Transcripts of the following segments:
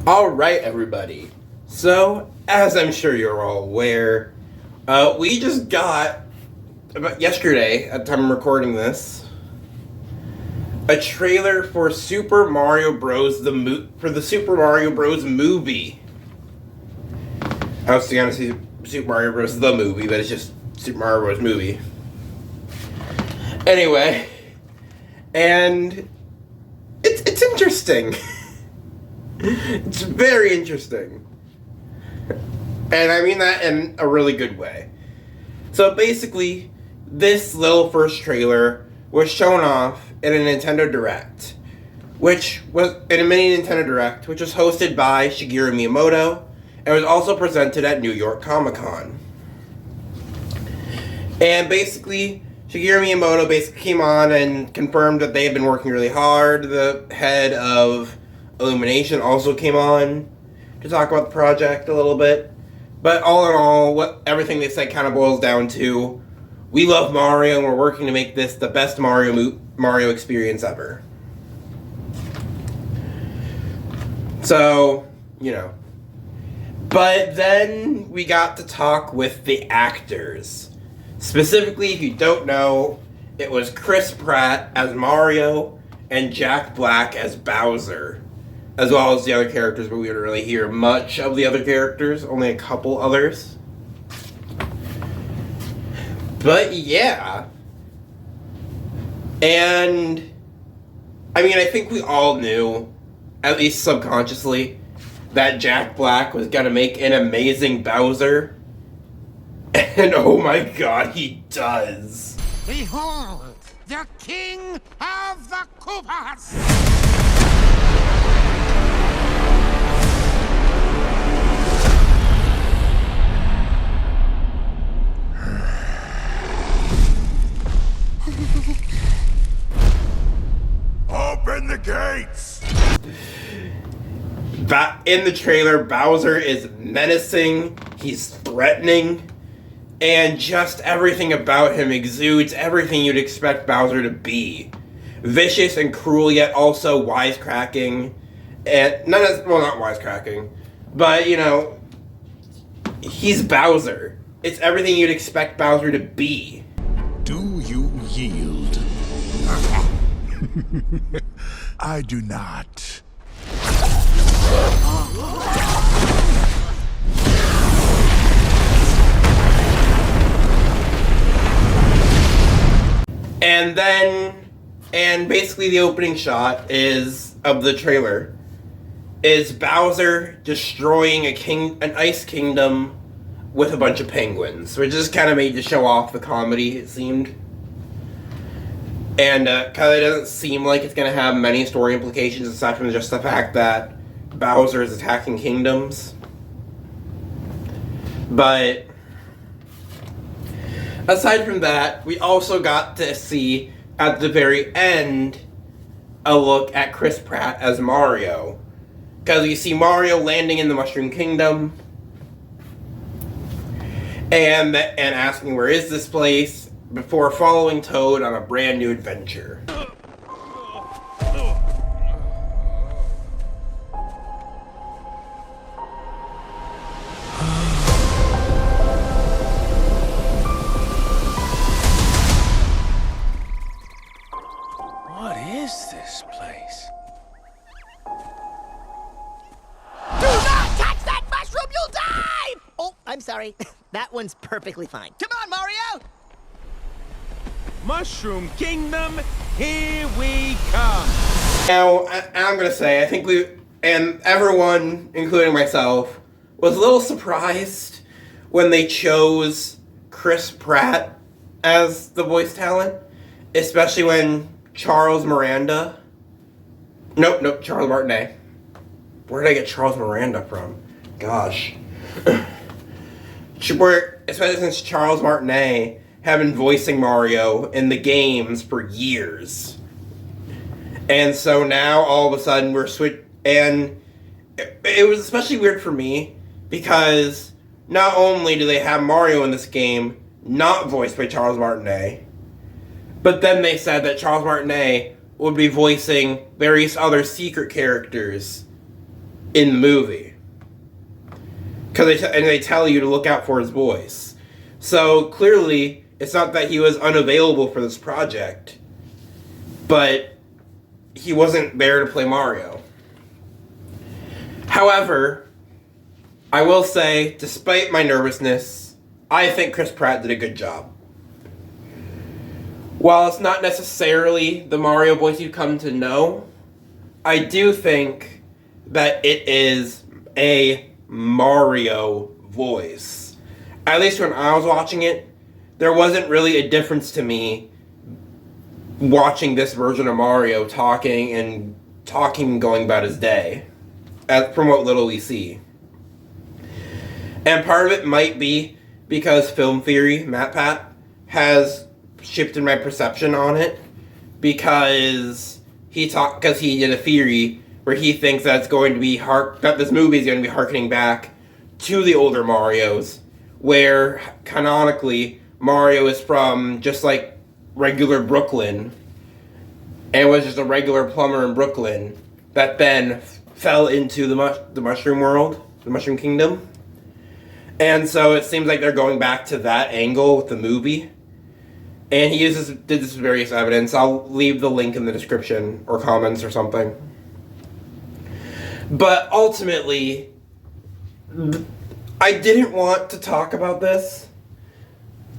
Alright, everybody. So, as I'm sure you're all aware, we just got, about yesterday, at the time I'm recording this, a trailer for Super Mario Bros. For the Super Mario Bros. Movie. I was going to say Super Mario Bros. The movie, but it's just Super Mario Bros. Movie. Anyway, and it's interesting. It's very interesting. And I mean that in a really good way. So basically, this little first trailer was shown off in a Nintendo Direct, which was in a mini Nintendo Direct, which was hosted by Shigeru Miamoto, and was also presented at New York Comic Con. And basically, Shigeru Miyamoto basically came on and confirmed that they had been working really hard. The head of Illumination also came on to talk about the project a little bit. But all in all, everything they said kind of boils down to, we love Mario and we're working to make this the best Mario experience ever. So, you know. But then we got to talk with the actors. Specifically, if you don't know, it was Chris Pratt as Mario and Jack Black as Bowser, as well as the other characters, but we didn't really hear much of the other characters, only a couple others. But yeah. And I mean, I think we all knew, at least subconsciously, that Jack Black was gonna make an amazing Bowser. And oh my god, he does. Behold, the King of the Koopas! Open the gates! In the trailer, Bowser is menacing, he's threatening, and just everything about him exudes everything you'd expect Bowser to be. Vicious and cruel, yet also wisecracking. And not wisecracking, but you know, he's Bowser. It's everything you'd expect Bowser to be. Do you yield? I do not. And basically the opening shot of the trailer is Bowser destroying an ice kingdom with a bunch of penguins, which is kind of made to show off the comedy, it seemed. And because it doesn't seem like it's going to have many story implications aside from just the fact that Bowser is attacking kingdoms. But aside from that, we also got to see, at the very end, a look at Chris Pratt as Mario. Because you see Mario landing in the Mushroom Kingdom, and asking where is this place, before following Toad on a brand new adventure. What is this place? Do not touch that mushroom, you'll die! Oh, I'm sorry. That one's perfectly fine. Come on, Mario! Mushroom Kingdom, here we come! Now, I'm going to say, I think and everyone, including myself, was a little surprised when they chose Chris Pratt as the voice talent, especially when Charles Martinet. Where did I get Charles Miranda from? Gosh. Especially since Charles Martinet had been voicing Mario in the games for years. And so now, all of a sudden, we're and it was especially weird for me, because not only do they have Mario in this game, not voiced by Charles Martinet, but then they said that Charles Martinet would be voicing various other secret characters in the movie. Because they tell you to look out for his voice. So clearly, it's not that he was unavailable for this project, but he wasn't there to play Mario. However, I will say, despite my nervousness, I think Chris Pratt did a good job. While it's not necessarily the Mario voice you've come to know, I do think that it is a Mario voice. At least when I was watching it, there wasn't really a difference to me watching this version of Mario talking and going about his day, from what little we see. And part of it might be because Film Theory, MatPat, has shifted my perception on it, because he did a theory where he thinks that it's going to be that this movie is going to be harkening back to the older Marios, where canonically Mario is from just like regular Brooklyn, and was just a regular plumber in Brooklyn that then fell into the mushroom world, the Mushroom Kingdom. And so it seems like they're going back to that angle with the movie. And he did this various evidence. I'll leave the link in the description or comments or something. But ultimately, I didn't want to talk about this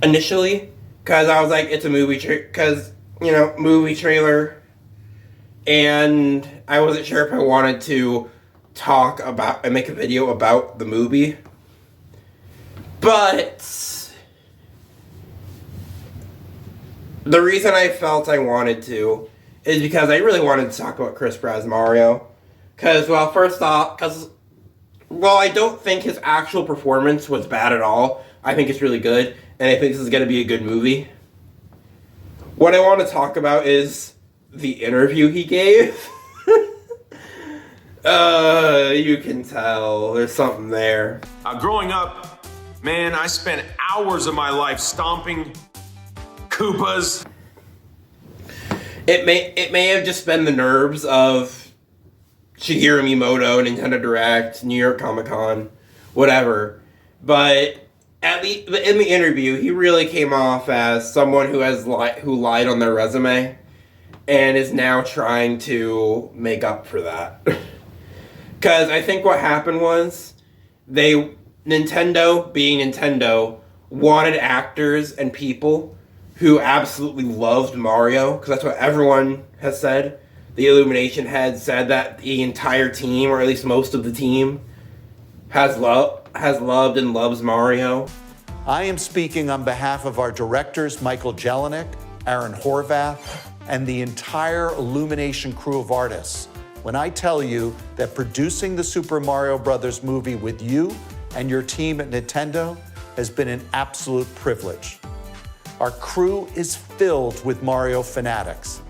initially, because I was like, it's a movie movie trailer, and I wasn't sure if I wanted to talk about and make a video about the movie. But the reason I felt I wanted to is because I really wanted to talk about Chris Pratt's Mario. Because, well, first off, I don't think his actual performance was bad at all. I think it's really good, and I think this is going to be a good movie. What I want to talk about is the interview he gave. You can tell there's something there. Growing up, man, I spent hours of my life stomping Koopas. It may have just been the nerves of Shigeru Miamoto, Nintendo Direct, New York Comic Con, whatever. But in the interview, he really came off as someone who lied on their resume, and is now trying to make up for that. Because I think what happened was Nintendo, being Nintendo, wanted actors and people who absolutely loved Mario, because that's what everyone has said. The Illumination had said that the entire team, or at least most of the team, has loved and loves Mario. I am speaking on behalf of our directors, Michael Jelinek, Aaron Horvath, and the entire Illumination crew of artists, when I tell you that producing the Super Mario Brothers movie with you and your team at Nintendo has been an absolute privilege. Our crew is filled with Mario fanatics.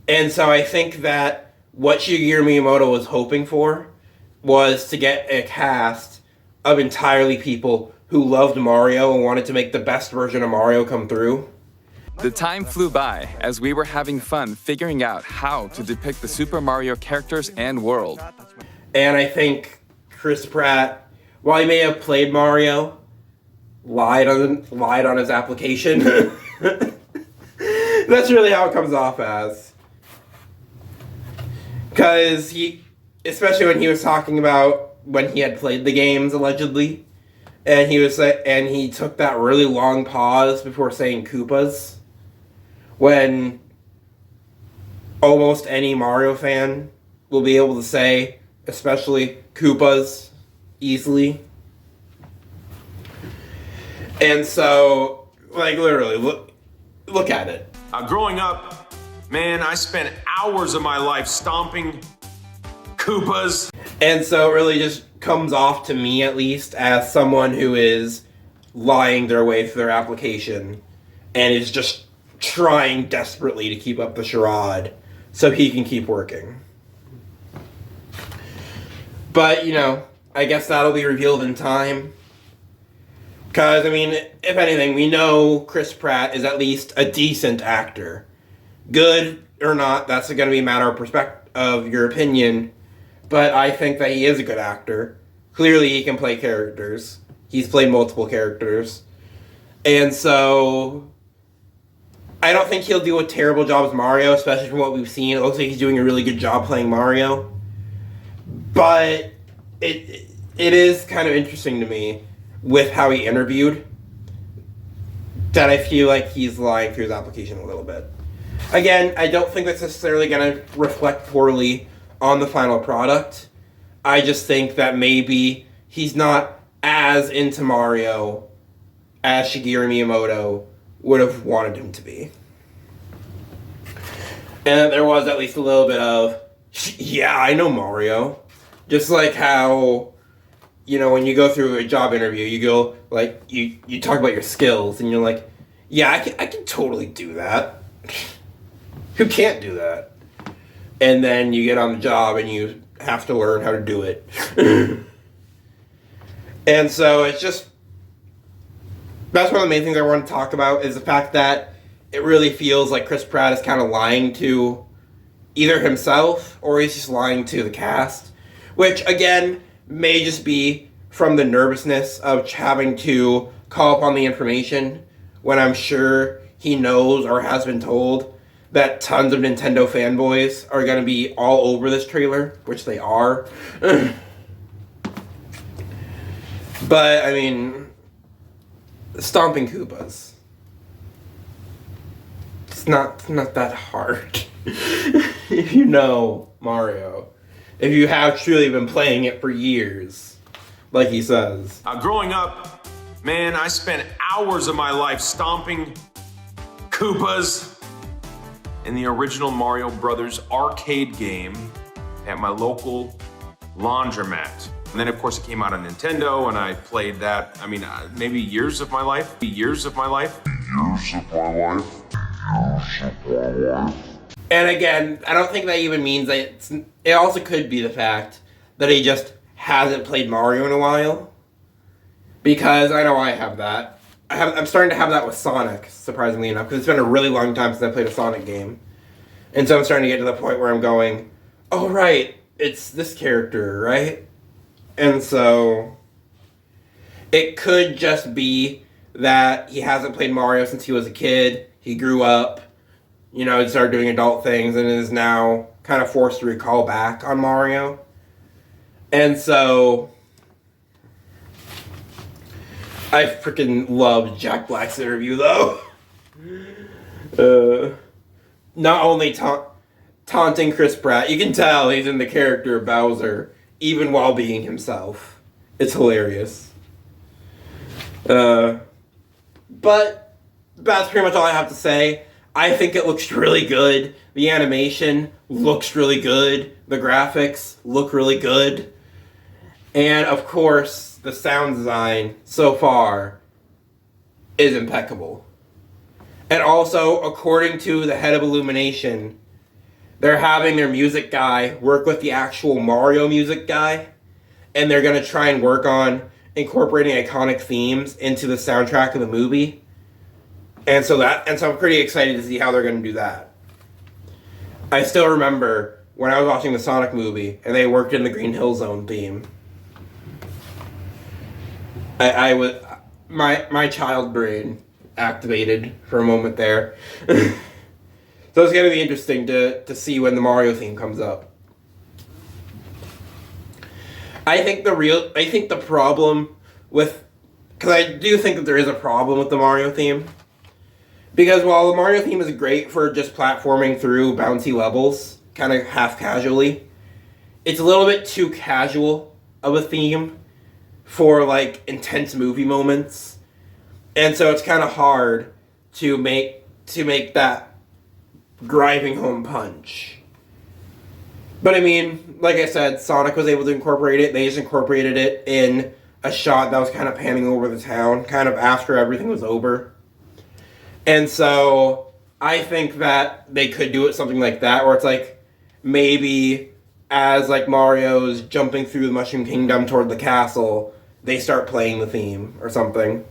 And so I think that what Shigeru Miyamoto was hoping for was to get a cast of entirely people who loved Mario and wanted to make the best version of Mario come through. The time flew by as we were having fun figuring out how to depict the Super Mario characters and world. And I think Chris Pratt, while he may have played Mario, lied on his application. That's really how it comes off as. Because especially when he was talking about when he had played the games, allegedly, and he took that really long pause before saying Koopas, when almost any Mario fan will be able to say, especially Koopas, easily. And so, like, literally, look at it. Growing up, man, I spent hours of my life stomping Koopas. And so it really just comes off to me, at least, as someone who is lying their way through their application and is just trying desperately to keep up the charade so he can keep working. But, I guess that'll be revealed in time. Because, if anything, we know Chris Pratt is at least a decent actor. Good or not, that's going to be a matter of your opinion. but I think that he is a good actor. Clearly, he can play characters. He's played multiple characters. And so, I don't think he'll do a terrible job as Mario, especially from what we've seen. It looks like he's doing a really good job playing Mario. But it is kind of interesting to me with how he interviewed that I feel like he's lying through his application a little bit. Again, I don't think that's necessarily going to reflect poorly on the final product. I just think that maybe he's not as into Mario as Shigeru Miyamoto would have wanted him to be. And there was at least a little bit of, yeah, I know Mario. Just like how, you know, when you go through a job interview, you go, like, you talk about your skills, and you're like, yeah, I can totally do that. Who can't do that? And then you get on the job, and you have to learn how to do it. And so it's just, that's one of the main things I want to talk about, is the fact that it really feels like Chris Pratt is kind of lying to either himself, or he's just lying to the cast. Which, again, may just be from the nervousness of having to call upon the information when I'm sure he knows or has been told that tons of Nintendo fanboys are going to be all over this trailer, which they are. But, I mean, stomping Koopas. It's not that hard. If you know Mario. If you have truly been playing it for years, like he says. Growing up, man, I spent hours of my life stomping Koopas in the original Mario Brothers arcade game at my local laundromat. And then, of course, it came out on Nintendo, and I played that, I mean, maybe years of my life. And again, I don't think that even means that it also could be the fact that he just hasn't played Mario in a while. Because I know I have that. I'm starting to have that with Sonic, surprisingly enough, because it's been a really long time since I played a Sonic game. And so I'm starting to get to the point where I'm going, oh right, it's this character, right? And so it could just be that he hasn't played Mario since he was a kid. He grew up, you know, started doing adult things, and is now kind of forced to recall back on Mario. And so I freaking loved Jack Black's interview, though. Not only taunting Chris Pratt, you can tell he's in the character of Bowser, even while being himself. It's hilarious. But that's pretty much all I have to say. I think it looks really good. The animation looks really good. The graphics look really good. And of course, the sound design so far is impeccable. And also, according to the head of Illumination, they're having their music guy work with the actual Mario music guy, and they're going to try and work on incorporating iconic themes into the soundtrack of the movie. And so I'm pretty excited to see how they're going to do that. I still remember when I was watching the Sonic movie and they worked in the Green Hill Zone theme. I was my child brain activated for a moment there. So it's going to be interesting to see when the Mario theme comes up. I think the problem with, because I do think that there is a problem with the Mario theme. Because while the Mario theme is great for just platforming through bouncy levels, kind of half casually, it's a little bit too casual of a theme for like intense movie moments. And so it's kind of hard to make that driving home punch. But I mean, like I said, Sonic was able to incorporate it. They just incorporated it in a shot that was kind of panning over the town, kind of after everything was over. And so I think that they could do it something like that, where it's like maybe as like Mario's jumping through the Mushroom Kingdom toward the castle, they start playing the theme or something,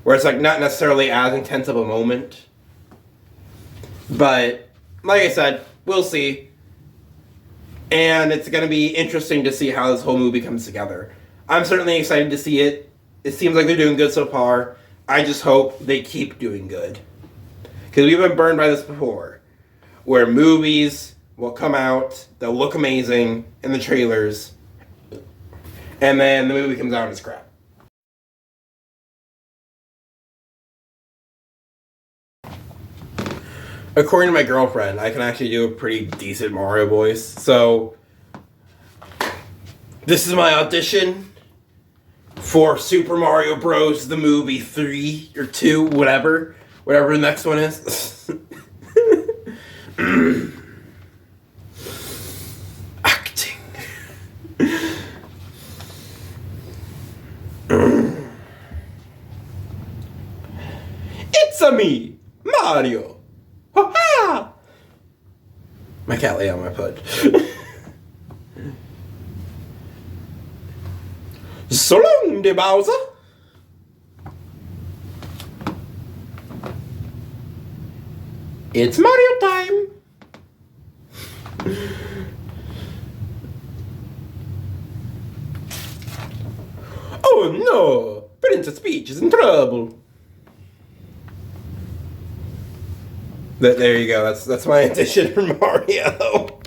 where it's like not necessarily as intense of a moment. But like I said, we'll see. And it's going to be interesting to see how this whole movie comes together. I'm certainly excited to see it. It seems like they're doing good so far. I just hope they keep doing good. Because we've been burned by this before. Where movies will come out, they'll look amazing in the trailers, and then the movie comes out and it's crap. According to my girlfriend, I can actually do a pretty decent Mario voice. So, this is my audition for Super Mario Bros. The movie 3 or 2, whatever the next one is. Acting. It's-a me, Mario. Ha-ha! My cat lay on my foot. So long, dear Bowser. It's Mario time. Oh no! Princess Peach is in trouble. There you go. That's my audition for Mario.